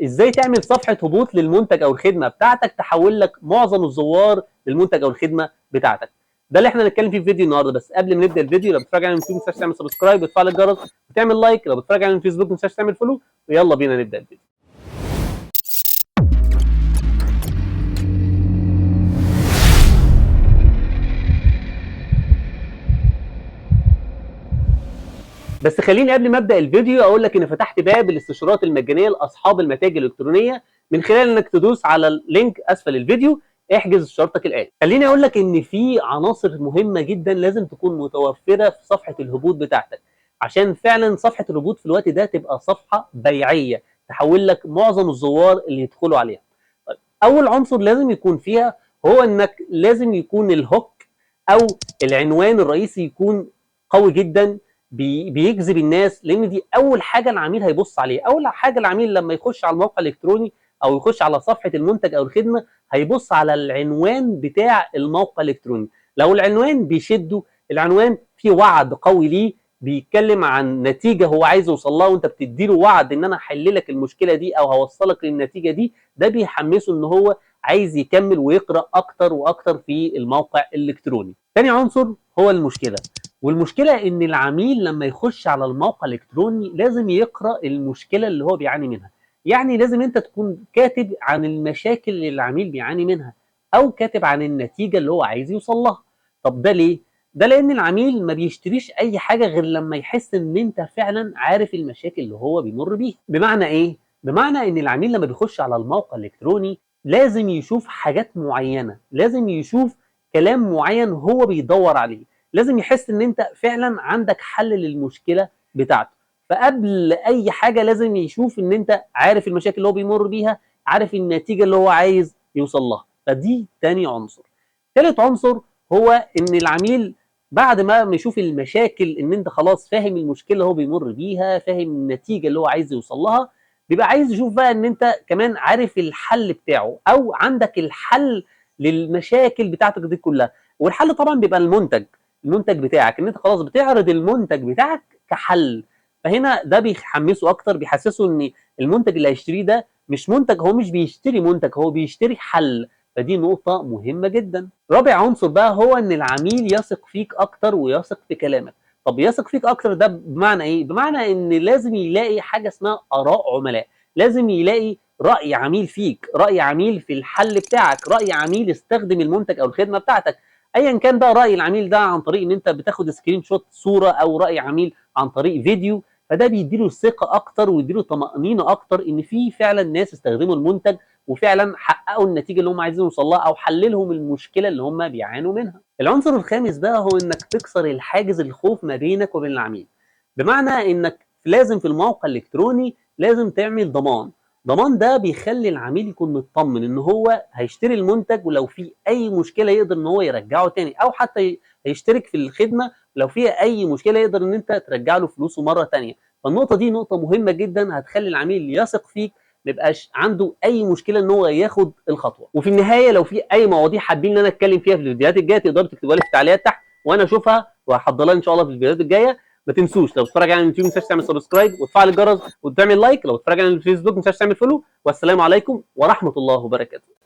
ازاي تعمل صفحه هبوط للمنتج او الخدمه بتاعتك تحول لك معظم الزوار للمنتج او الخدمه بتاعتك. ده اللي احنا هنتكلم فيه في فيديو النهارده. بس قبل ما نبدا الفيديو، لو بتتفرج على اليوتيوب ما تنساش تعمل سبسكرايب وتفعل الجرس وتعمل لايك. لو بتتفرج على الفيسبوك ما تنساش تعمل فولو. ويلا بينا نبدا الفيديو. بس خليني قبل ما ابدا الفيديو اقول لك ان فتحت باب الاستشارات المجانيه لاصحاب المتاجر الالكترونيه من خلال انك تدوس على اللينك اسفل الفيديو. احجز استشارتك الان. خليني اقول لك ان في عناصر مهمه جدا لازم تكون متوفره في صفحه الهبوط بتاعتك، عشان فعلا صفحه الهبوط في الوقت ده تبقى صفحه بيعيه تحول لك معظم الزوار اللي يدخلوا عليها. طيب، اول عنصر لازم يكون فيها هو انك لازم يكون الهوك او العنوان الرئيسي يكون قوي جدا، بيجذب الناس، لان دي اول حاجه العميل هيبص عليها. اول حاجه العميل لما يخش على الموقع الالكتروني او يخش على صفحه المنتج او الخدمه هيبص على العنوان بتاع الموقع الالكتروني. لو العنوان بيشده، العنوان فيه وعد قوي ليه، بيتكلم عن نتيجه هو عايز يوصل لها وانت بتديله وعد ان انا هحل لك المشكله دي او هوصلك للنتيجه دي، ده بيحمسه ان هو عايز يكمل ويقرا اكتر واكتر في الموقع الالكتروني. تاني عنصر هو المشكله. والمشكله ان العميل لما يخش على الموقع الالكتروني لازم يقرا المشكله اللي هو بيعاني منها. يعني لازم انت تكون كاتب عن المشاكل اللي العميل بيعاني منها او كاتب عن النتيجه اللي هو عايز يوصل لها. طب ده ليه؟ ده لان العميل ما بيشتريش اي حاجه غير لما يحس ان انت فعلا عارف المشاكل اللي هو بيمر بيها. بمعنى ايه؟ بمعنى ان العميل لما بيخش على الموقع الالكتروني لازم يشوف حاجات معينه، لازم يشوف كلام معين هو بيدور عليه، لازم يحس ان انت فعلا عندك حل للمشكله بتاعته. فقبل اي حاجه لازم يشوف ان انت عارف المشاكل اللي هو بيمر بيها، عارف النتيجه اللي هو عايز يوصل لها. فدي تاني عنصر. ثالث عنصر هو ان العميل بعد ما يشوف المشاكل، ان انت خلاص فاهم المشكله اللي هو بيمر بيها، فاهم النتيجه اللي هو عايز يوصل لها، بيبقى عايز يشوف بقى ان انت كمان عارف الحل بتاعه او عندك الحل للمشاكل بتاعتك دي كلها. والحل طبعا بيبقى المنتج بتاعك، ان انت خلاص بتعرض المنتج بتاعك كحل. فهنا ده بيحمسه اكتر، بيحسسه ان المنتج اللي هيشتريه ده مش منتج، هو مش بيشتري منتج، هو بيشتري حل. فدي نقطة مهمة جدا. رابع عنصر بقى هو ان العميل يثق فيك اكتر ويثق في كلامك. طب يثق فيك اكتر ده بمعنى ايه؟ بمعنى ان لازم يلاقي حاجة اسمها اراء عملاء، لازم يلاقي رأي عميل فيك، رأي عميل في الحل بتاعك، رأي عميل استخدم المنتج او الخدمة بتاعتك. ايا كان بقى راي العميل ده عن طريق ان انت بتاخد سكرين شوت صوره، او راي عميل عن طريق فيديو، فده بيديله ثقه اكتر ويديله طمانينه اكتر ان في فعلا ناس استخدموا المنتج وفعلا حققوا النتيجه اللي هم عايزين يوصلوا لها او حللهم المشكله اللي هم بيعانوا منها. العنصر الخامس بقى هو انك تكسر الحاجز الخوف ما بينك وبين العميل. بمعنى انك لازم في الموقع الالكتروني لازم تعمل ضمان ده بيخلي العميل يكون مطمن ان هو هيشتري المنتج، ولو في اي مشكله يقدر ان هو يرجعه تاني، او حتى هيشترك في الخدمه لو فيها اي مشكله يقدر ان انت ترجع له فلوسه مره تانيه. فالنقطه دي نقطه مهمه جدا هتخلي العميل يثق فيك، ما يبقاش عنده اي مشكله ان هو ياخد الخطوه. وفي النهايه لو في اي مواضيع حابين ان انا اتكلم فيها في الفيديوهات الجايه تقدروا تكتبوها لي في التعليقات تحت وانا اشوفها وهحضرها ان شاء الله في الفيديوهات الجايه. ما تنسوش لو بتتفرج على اليوتيوب ما تنساش تعمل سبسكرايب وتفعل الجرس وتعمل لايك. لو بتتفرج على الفيسبوك ما تنساش تعمل فولو. والسلام عليكم ورحمه الله وبركاته.